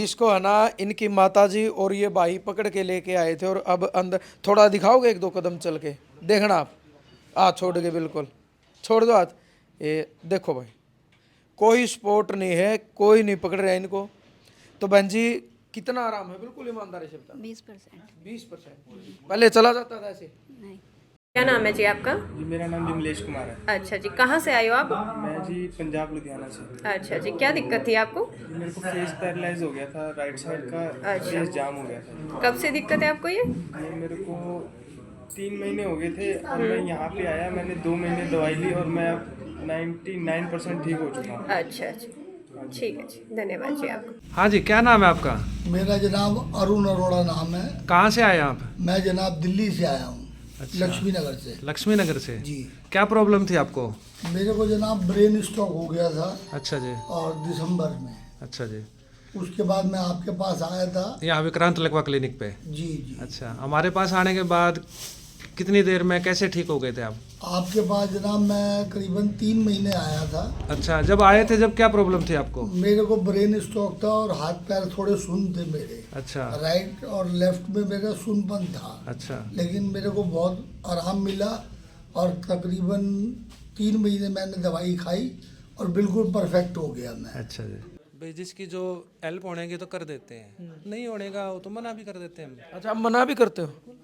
इसको है ना इनकी माताजी और ये भाई पकड़ के लेके आए थे, और अब अंदर थोड़ा दिखाओगे, एक दो कदम चल के देखना आप। हाथ छोड़ के, बिल्कुल छोड़ दो हाथ। ये देखो भाई, कोई सपोर्ट नहीं है, कोई नहीं पकड़ रहा है इनको। तो बहन जी कितना आराम है, बिल्कुल ईमानदारी से बता। 20%। 20%। पहले चला जाता था ऐसे? नहीं। क्या नाम है जी आपका? जी मेरा नाम विमलेश कुमार है। अच्छा जी, कहाँ से आए हो आप? मैं जी पंजाब लुधियाना से। अच्छा जी, क्या दिक्कत थी आपको? जी मेरे को फेस पैरालाइज हो गया था, राइट साइड का अच्छा। फेस जाम हो गया था। कब से दिक्कत है आपको ये? ये मेरे को 3 महीने हो गए थे और मैं यहाँ पे आया, मैंने 2 महीने दवाई ली और मैं अब 99% ठीक हो चुका हूँ। अच्छा अच्छा, ठीक है जी, धन्यवाद जी आपका। हाँ जी, क्या नाम है आपका? मेरा जनाब अरुण अरोड़ा नाम है। कहाँ से आए आप? मैं जनाब दिल्ली से आया हूँ। अच्छा। लक्ष्मी नगर से। लक्ष्मी नगर से जी। क्या प्रॉब्लम थी आपको? मेरे को जनाब ब्रेन स्ट्रोक हो गया था। अच्छा जी। और दिसंबर में। अच्छा जी। उसके बाद मैं आपके पास आया था। यहाँ विक्रांत लकवा क्लिनिक पे? जी जी। अच्छा, हमारे पास आने के बाद कितनी देर में कैसे ठीक हो गए थे आप? आपके पास जनाब मैं करीबन 3 महीने आया था। अच्छा, जब आए थे जब क्या प्रॉब्लम थी आपको? मेरे को ब्रेन स्ट्रोक था और हाथ पैर थोड़े सुन्न थे मेरे। अच्छा। राइट और लेफ्ट में मेरा सुनपन था। अच्छा। लेकिन मेरे को बहुत आराम मिला और तकरीबन 3 महीने मैंने दवाई खाई और बिल्कुल परफेक्ट हो गया मैं। अच्छा जी। भाई जिसकी जो हेल्प होने की तो कर देते हैं, नहीं होने का वो तो मना भी कर देते हैं। अच्छा, आप मना भी करते हो?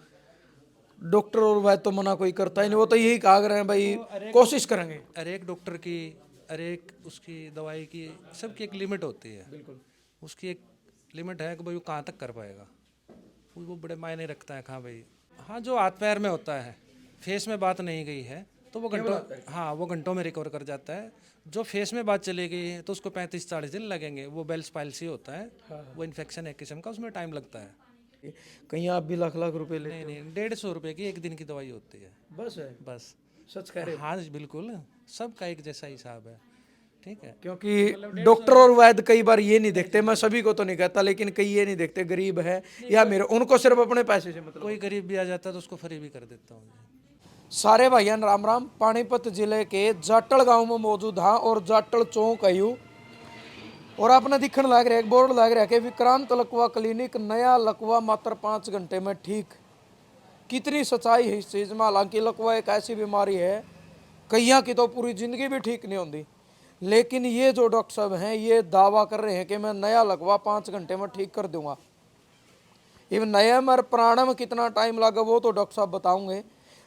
डॉक्टर और वैद्य तो मना कोई करता ही नहीं, वो तो यही कहा कर रहे हैं भाई कोशिश करेंगे। हर एक डॉक्टर की, हर एक उसकी दवाई की, सबकी एक लिमिट होती है। बिल्कुल। उसकी एक लिमिट है कि भाई वो कहाँ तक कर पाएगा, वो बड़े मायने रखता है। कहाँ भाई, हाँ जो हाथ पैर में होता है, फेस में बात नहीं गई है तो वो घंटों, हाँ वो घंटों में रिकवर कर जाता है। जो फेस में बात चली गई है तो उसको 35-40 दिन लगेंगे। वो बेल्स पाइल्सी होता है, वो इन्फेक्शन है किस्म का, उसमें टाइम लगता है। कहीं आप भी लाख लाख रुपए ले? नहीं नहीं, 150 रुपये की एक दिन की दवाई होती है बस है? बस। सच कह रहे हो? हाँ बिल्कुल, सबका एक जैसा हिसाब है, ठीक है। क्योंकि डॉक्टर और वैद्य कई बार ये नहीं देखते, मैं सभी को तो नहीं कहता, लेकिन कई ये नहीं देखते गरीब है या मेरे, उनको सिर्फ अपने पैसे से मतलब। कोई गरीब भी आ जाता है तो उसको फ्री भी कर देता हूँ। सारे भाइयों राम राम। पानीपत जिले के जाटल गांव में मौजूद हाँ, और जाटल चौक आयु, और आपने दिखने लग रहा है एक बोर्ड लग रहा है कि विक्रांत लकवा क्लिनिक, नया लकवा मात्र 5 घंटे में ठीक। कितनी सच्चाई है इस चीज़ में। हालांकि लकवा एक ऐसी बीमारी है, कईयाँ की तो पूरी ज़िंदगी भी ठीक नहीं होती, लेकिन ये जो डॉक्टर साहब हैं ये दावा कर रहे हैं कि मैं नया लकवा 5 घंटे में ठीक कर दूंगा। इवन नया में पुराना में कितना टाइम लगा वो तो डॉक्टर साहब बताऊंगे,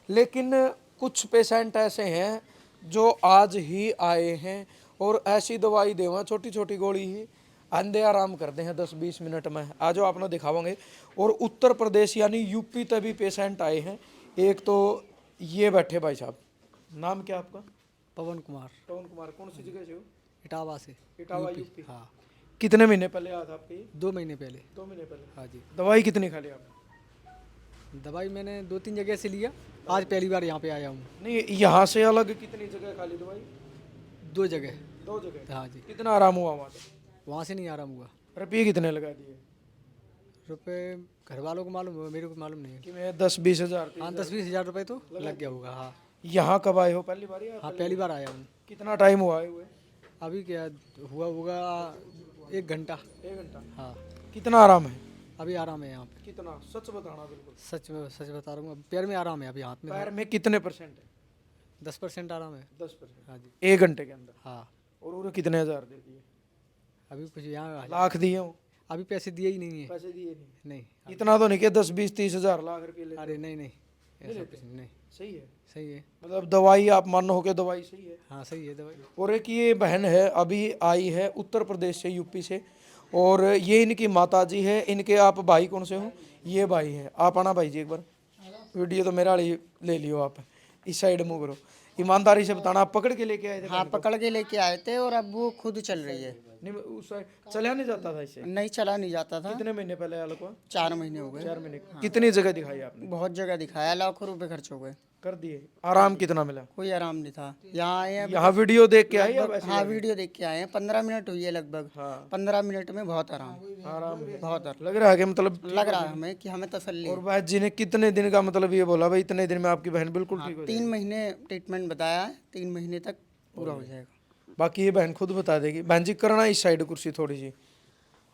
लेकिन कुछ पेशेंट ऐसे हैं जो आज ही आए हैं और ऐसी दवाई देवा, छोटी छोटी गोली ही आंधे आराम करते हैं 10-20 मिनट में। आज आपने दिखावांगे। और उत्तर प्रदेश यानी यूपी तक भी पेशेंट आए हैं। एक तो ये बैठे भाई साहब, नाम क्या आपका? पवन कुमार। पवन कुमार, कौन सी जगह से हो? इटावा से। इटावा यूपी। हाँ। कितने महीने पहले आया था आपके? 2 महीने पहले। 2 महीने पहले। हाँ जी। दवाई कितनी खा ली आपने? दवाई मैंने 2-3 जगह से लिया, आज पहली बार यहाँ पे आया हूँ। नहीं, यहाँ से अलग कितनी जगह खा ली दवाई? 2 जगह। 2 जगह? हाँ जी। कितना आराम हुआ वहाँ से? वहाँ से नहीं आराम हुआ। रुपये कितने लगा दिए? रुपए घर वालों को मालूम है, मेरे को मालूम नहीं है। कि मैं 10-20 हज़ार? हाँ 10-20 हज़ार रुपये तो लग गया होगा। हाँ। यहाँ कब आए हो, पहली बार? हाँ पहली बार आया हूँ। कितना टाइम हुआ आए हुए? अभी क्या हुआ होगा, 1 घंटा। 1 घंटा? हाँ। कितना आराम है? अभी आराम है यहाँ पे। कितना? सच बताना बिल्कुल। सच बता रहा हूँ, पैर में आराम है अभी, हाथ में पैर में कितने परसेंट है? 10% आराम है। 10%? हाँ जी। 1 घंटे के अंदर? हाँ। और उन्हें कितने हज़ार दे दिए? अभी कुछ यहाँ लाख दिए हो? अभी पैसे दिए ही नहीं है। पैसे दिए नहीं? नहीं। इतना तो नहीं कि 10-20-30 हज़ार लाख रुपये ले? अरे नहीं नहीं, ऐसा कुछ नहीं। सही है? सही है। मतलब दवाई आप मानो हो के दवाई सही है? हाँ सही है दवाई। और एक ये बहन है अभी आई है उत्तर प्रदेश से, यूपी से, और ये इनकी माता जी है। इनके आप भाई कौन से हो? ये भाई हैं। आप आना भाई जी एक बार, वीडियो तो मेरा वाली ले लियो आप, इस साइड मुँह करो। ईमानदारी से बताना, आप पकड़ के लेके आए थे? हाँ पकड़ के लेके आए थे और अब वो खुद चल रही है। नहीं, उस साइड चला नहीं जाता था इससे? नहीं चला नहीं जाता था। कितने महीने पहले आया को? 4 महीने हो गए। 4 महीने? कितनी जगह दिखाई आपने? बहुत जगह दिखाया, लाखों रुपए खर्च हो गए। कर दिए? आराम कितना मिला? कोई आराम नहीं था। यहाँ आए हैं। यहाँ वीडियो देख के आए या वैसे? हाँ वीडियो देख के आए हैं। 15 मिनट हुई है लगभग। हाँ। 15 मिनट में बहुत आराम। आराम बहुत आराम लग रहा है कि मतलब लग रहा है हमें कि हमें तसल्ली है। और भाई जी ने कितने दिन का मतलब ये बोला भाई इतने दिन में आपकी बहन बिल्कुल ठीक हो 3 महीने ट्रीटमेंट बताया है, 3 महीने तक पूरा हो जाएगा। बाकी ये बहन खुद बता देगी। बहन जी करना इस साइड कुर्सी थोड़ी सी,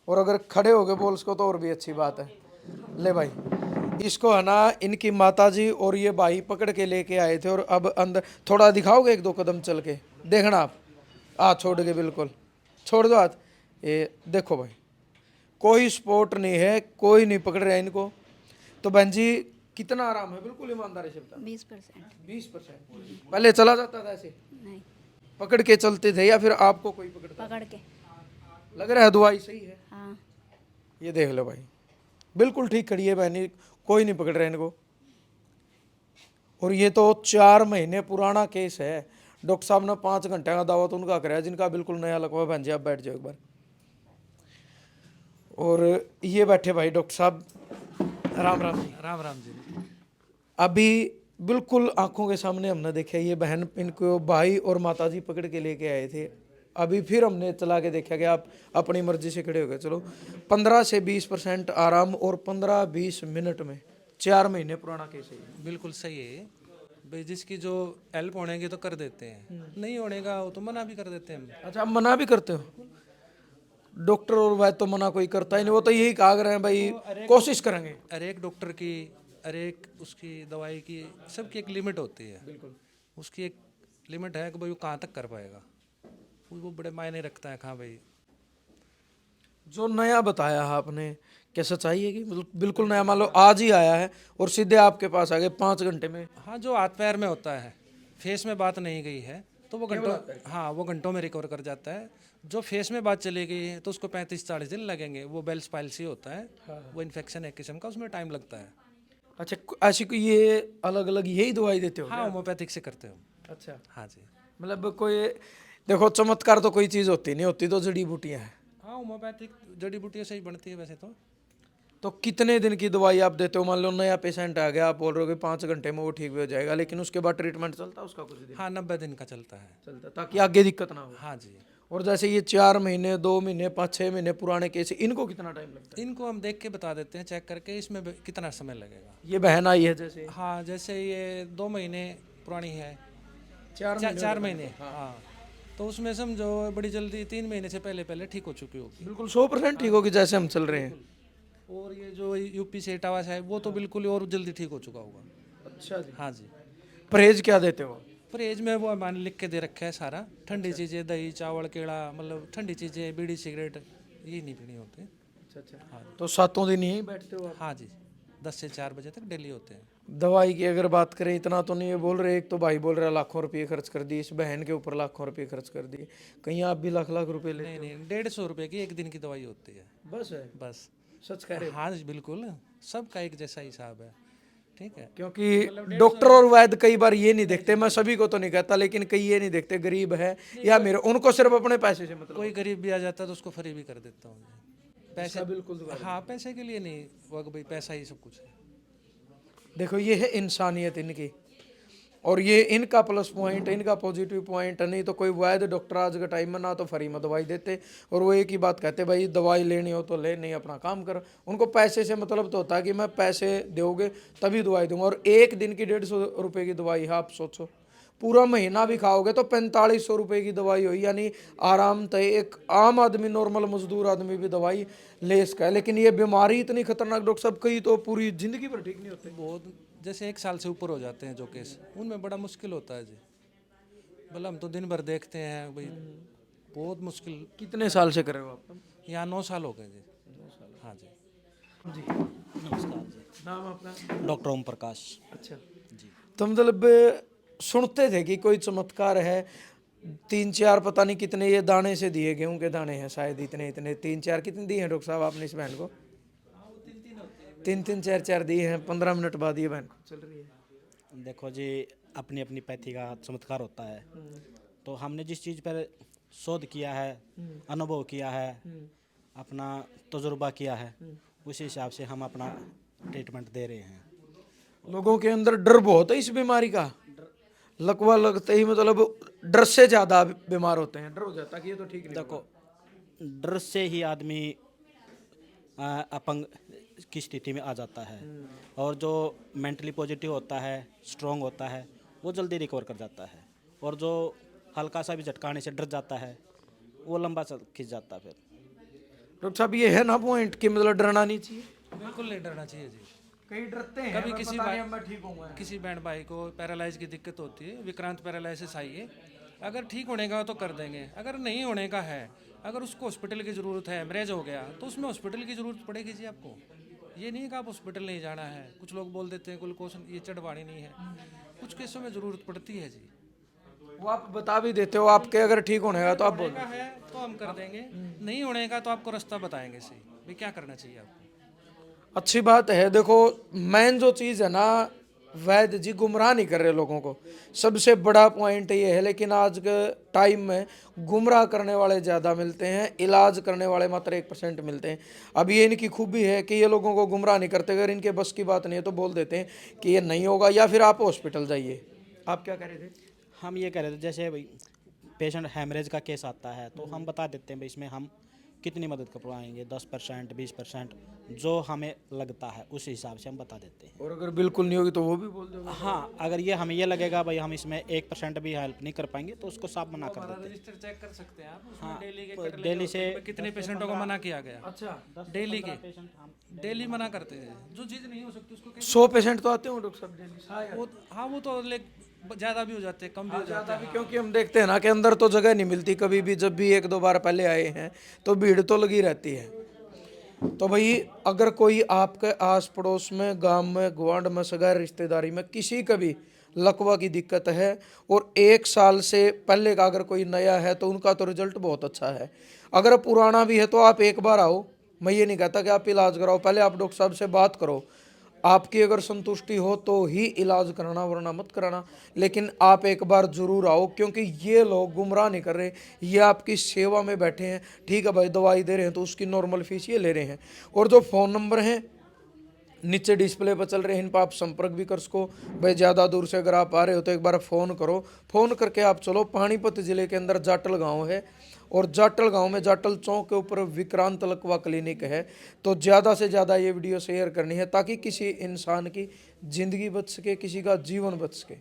और अगर खड़े हो गए बोल इसको तो और भी अच्छी बात है। ले भाई, इसको है ना इनकी माता जी और ये भाई पकड़ के लेके आए थे, और अब अंदर थोड़ा दिखाओगे 1-2 कदम चल के, देखना आप। छोड़ के बिल्कुल छोड़ दो हाथ। ये देखो भाई, कोई सपोर्ट नहीं है, कोई नहीं पकड़ रहा है इनको। तो बहन जी कितना आराम है, बिल्कुल ईमानदारी से बता। 20%। 20%। पहले चला जाता था ऐसे, नहीं, पकड़ के चलते थे या फिर आपको कोई पकड़ता? पकड़ के। लग रहा है दवाई सही है। हाँ, ये देख लो भाई, बिल्कुल ठीक खड़ी है बहनी, कोई नहीं पकड़ रहा है इनको। और ये तो 4 महीने पुराना केस है। डॉक्टर साहब ने 5 घंटे का दावा तो उनका कराया जिनका बिल्कुल नया लकवा। बहन जी आप बैठ जाओ एक बार। और ये बैठे भाई डॉक्टर साहब, राम राम जी। राम राम जी। अभी बिल्कुल आंखों के सामने हमने देखा, ये बहन इनको भाई और माता जी पकड़ के लेके आए थे। अभी फिर हमने चला के देखा कि आप अपनी मर्जी से खड़े हो गए। चलो 15 से 20% आराम, और 15-20 मिनट में। 4 महीने पुराना केस है ये। बिल्कुल सही है भाई, जिसकी जो हेल्प होने की तो कर देते हैं, नहीं होने का वो तो मना भी कर देते हैं हम। अच्छा, आप मना भी करते हो? डॉक्टर और वैद्य तो मना कोई करता ही नहीं, वो तो यही कहा रहे हैं भाई कोशिश करेंगे। अरे एक डॉक्टर की, अरे एक उसकी दवाई की, सबकी एक लिमिट होती है। बिल्कुल, उसकी एक लिमिट है कि भाई वो कहाँ तक कर पाएगा, वो बड़े मायने रखता है। कहाँ भाई जो नया बताया है आपने, क्या सच्चाई है कि बिल्कुल नया? मान लो आज ही आया है और सीधे आपके पास आ गए 5 घंटे में? हाँ, जो हाथ पैर में होता है, फेस में बात नहीं गई है तो वो घंटों, हाँ वो घंटों में रिकवर कर जाता है। जो फेस में बात चली गई है तो उसको 35-40 दिन लगेंगे। वो बेल्स पाइल्सी होता है, वो इन्फेक्शन है किस्म का, उसमें टाइम लगता है। अच्छा, ऐसी कोई ये अलग अलग यही दवाई देते हो? हाँ, होम्योपैथिक से करते हो। अच्छा, हाँ जी। मतलब कोई देखो चमत्कार तो कोई चीज़ होती नहीं, होती तो जड़ी बूटियाँ हैं। हाँ, होम्योपैथिक जड़ी बूटियों से ही बनती है वैसे तो। तो कितने दिन की दवाई आप देते हो? मान लो नया पेशेंट आ गया, आप बोल रहे हो कि 5 घंटे में वो ठीक भी हो जाएगा, लेकिन उसके बाद ट्रीटमेंट चलता है उसका कुछ दिन? हाँ, 90 दिन का चलता है। चलता, ताकि आगे दिक्कत ना हो। हाँ जी। और जैसे ये 4 महीने, 2 महीने, 5-6 महीने पुराने केस, इनको कितना टाइम लगता इनको हम देख के बता देते हैं, चेक करके इसमें कितना समय लगेगा। है? ये बहन आई है जैसे हाँ, जैसे ये 2 महीने पुरानी है, 4 महीने। हाँ, तो उसमें समझो बड़ी जल्दी 3 महीने से पहले ठीक हो चुकी होगी। बिल्कुल 100% ठीक होगी जैसे हम चल रहे हैं। और ये जो यूपी से इटावा से है वो तो बिल्कुल और जल्दी ठीक हो चुका होगा। अच्छा जी। हाँ जी। परहेज क्या देते हो? परहेज में वो मैंने लिख के दे रखा है सारा। ठंडी चीज़ें, दही चावल केड़ा, मतलब ठंडी चीज़ें, बीड़ी सिगरेट ये नहीं पीनी होती। अच्छा अच्छा, तो 7 दिन यहीं बैठते हो आप? हाँ जी, 10 से 4 बजे तक डेली होते हैं। दवाई की अगर बात करें, इतना तो नहीं है बोल रहे। एक तो भाई बोल रहा लाखों रुपये खर्च कर दिए, इस बहन के ऊपर लाखों रुपये खर्च कर दिए, कहीं आप भी लाख लाख रुपए लेते नहीं, 150 रुपये की एक दिन की दवाई होती है। हो? बस है? बस। सच कह रहे हो? हाँ जी, बिल्कुल सबका एक जैसा हिसाब है। ठीक है। क्योंकि डॉक्टर और वैद्य कई बार ये नहीं देखते, मैं सभी को तो नहीं कहता, लेकिन कई ये नहीं देखते गरीब है या मेरे, उनको सिर्फ अपने पैसे से मतलब। कोई गरीब भी आ जाता है तो उसको फ्री भी कर देता हूँ। पैसे बिल्कुल। हाँ, पैसे के लिए नहीं, वो भाई पैसा ही सब कुछ है। देखो ये है इंसानियत इनकी, और ये इनका प्लस पॉइंट, इनका पॉजिटिव पॉइंट। नहीं तो कोई वैद्य डॉक्टर आज के टाइम में ना तो फ्री में दवाई देते, और वो एक ही बात कहते, भाई दवाई लेनी हो तो ले, नहीं अपना काम कर। उनको पैसे से मतलब तो होता है कि मैं पैसे दोगे तभी दवाई दूंगा। और एक दिन की 150 रुपये की दवाई है, आप सोचो पूरा महीना भी खाओगे तो 4500 रुपये की दवाई हुई, यानी आराम तय एक आम आदमी, नॉर्मल मजदूर आदमी भी दवाई ले सका है। लेकिन ये बीमारी इतनी खतरनाक डॉक्टर साहब, कई तो पूरी जिंदगी भर ठीक नहीं होते। बहुत, जैसे 1 साल से ऊपर हो जाते हैं जो केस, उनमें बड़ा मुश्किल होता है जी। मतलब हम तो दिन भर देखते हैं भाई, बहुत मुश्किल। कितने साल से कर रहे हो आप? यहाँ 9 साल हो गए जी। हाँ जी। जी, नमस्कार जी। नाम आपका? डॉक्टर ओम प्रकाश अच्छा जी। तो मतलब सुनते थे कि कोई चमत्कार है, 3-4 पता नहीं कितने ये दाने से दिए, गेहूं के दाने हैं शायद, इतने 3-4 कितने दिए हैं डॉक्टर साहब आपने इस बहन को? 3-3, 4-4 दिए हैं। 15 मिनट बाद ये बहन चल रही है। देखो जी, अपनी अपनी पैथी का चमत्कार होता है। तो हमने जिस चीज़ पर शोध किया है, अनुभव किया है, अपना तजुर्बा किया है, उसी हिसाब से हम अपना ट्रीटमेंट दे रहे हैं। लोगों के अंदर डर बहुत है इस बीमारी का, लकवा लगते ही मतलब डर से ज़्यादा बीमार होते हैं। डर हो जाता कि ये तो ठीक नहीं देखो, डर से ही आदमी अपंग की स्थिति में आ जाता है, और जो मेंटली पॉजिटिव होता है, स्ट्रांग होता है, वो जल्दी रिकवर कर जाता है। और जो हल्का सा भी झटकाने से डर जाता है, वो लंबा खिंच जाता है फिर। डॉक्टर साहब ये है ना पॉइंट कि मतलब डरना नहीं चाहिए, बिल्कुल नहीं डरना चाहिए जी। कई डरते हैं कभी मैं किसी पता नहीं भाई अब मैं ठीक होऊंगा। किसी बहन भाई को पैरालाइज की दिक्कत होती है, विक्रांत पैरालिसिस आई है, अगर ठीक होने का हो तो कर देंगे, अगर नहीं होने का है, अगर उसको हॉस्पिटल की ज़रूरत है, मैरिज हो गया तो उसमें हॉस्पिटल की ज़रूरत पड़ेगी जी आपको। ये नहीं कि आप हॉस्पिटल नहीं जाना है, कुछ लोग बोल देते हैं ग्लूकोज ये चढ़वानी नहीं है, कुछ केसों में ज़रूरत पड़ती है जी। वो आप बता भी देते हो आपके अगर ठीक होने का तो आप बोल होने का है तो हम कर देंगे, नहीं होने का तो आपको रास्ता बताएंगे सही भाई क्या करना चाहिए आपको। अच्छी बात है। देखो मेन जो चीज़ है ना, वैद्य जी गुमराह नहीं कर रहे लोगों को, सबसे बड़ा पॉइंट ये है। लेकिन आज के टाइम में गुमराह करने वाले ज़्यादा मिलते हैं, इलाज करने वाले मात्र 1% मिलते हैं। अब ये इनकी खूबी है कि ये लोगों को गुमराह नहीं करते, अगर इनके बस की बात नहीं है तो बोल देते हैं कि ये नहीं होगा या फिर आप हॉस्पिटल जाइए। आप क्या कह रहे थे? हम ये कह रहे थे जैसे भाई पेशेंट हैमरेज का केस आता है तो हम बता देते हैं भाई इसमें हम कितनी मदद कर पाएंगे, 10% 20% जो हमें लगता है उस हिसाब से हम बता देते हैं। और अगर बिल्कुल नहीं होगी तो वो भी बोल दो। हाँ, अगर ये हमें ये लगेगा भाई हम इसमें 1% भी हेल्प नहीं कर पाएंगे तो उसको साफ मना कर देते हैं। रजिस्टर चेक कर सकते हैं आप, उसमें हाँ, डेली के तो कर लेंगे, डेली से उसमें कितने पेशेंटों को मना किया गया। अच्छा, डेली के डेली मना करते हैं, जो चीज़ नहीं हो सकती उसको 100 पेशेंट तो आते हो डॉक्टर साहब डेली? वो हाँ वो तो ज़्यादा भी हो जाते हैं, कम भी हो जाते हैं। क्योंकि हम देखते हैं ना कि अंदर तो जगह नहीं मिलती कभी भी, जब भी 1-2 बार पहले आए हैं तो भीड़ तो लगी रहती है। तो भाई अगर कोई आपके आस पड़ोस में, गांव में, गुआंढ में, सगा रिश्तेदारी में किसी का भी लकवा की दिक्कत है और 1 साल से पहले का अगर कोई नया है तो उनका तो रिजल्ट बहुत अच्छा है। अगर पुराना भी है तो आप एक बार आओ, मैं ये नहीं कहता कि आप इलाज कराओ, पहले आप डॉक्टर साहब से बात करो, आपकी अगर संतुष्टि हो तो ही इलाज कराना वरना मत कराना। लेकिन आप एक बार जरूर आओ, क्योंकि ये लोग गुमराह नहीं कर रहे, ये आपकी सेवा में बैठे हैं। ठीक है भाई, दवाई दे रहे हैं तो उसकी नॉर्मल फीस ये ले रहे हैं। और जो फ़ोन नंबर हैं नीचे डिस्प्ले पर चल रहे हैं, इन पर आप संपर्क भी कर सको। भाई ज़्यादा दूर से अगर आप आ रहे हो तो एक बार फ़ोन करो, फ़ोन करके आप चलो। पानीपत ज़िले के अंदर जाटल गांव है और जाटल गांव में जाटल चौक के ऊपर विक्रांत लकवा क्लिनिक है। तो ज़्यादा से ज़्यादा ये वीडियो शेयर करनी है ताकि किसी इंसान की ज़िंदगी बच सके, किसी का जीवन बच सके।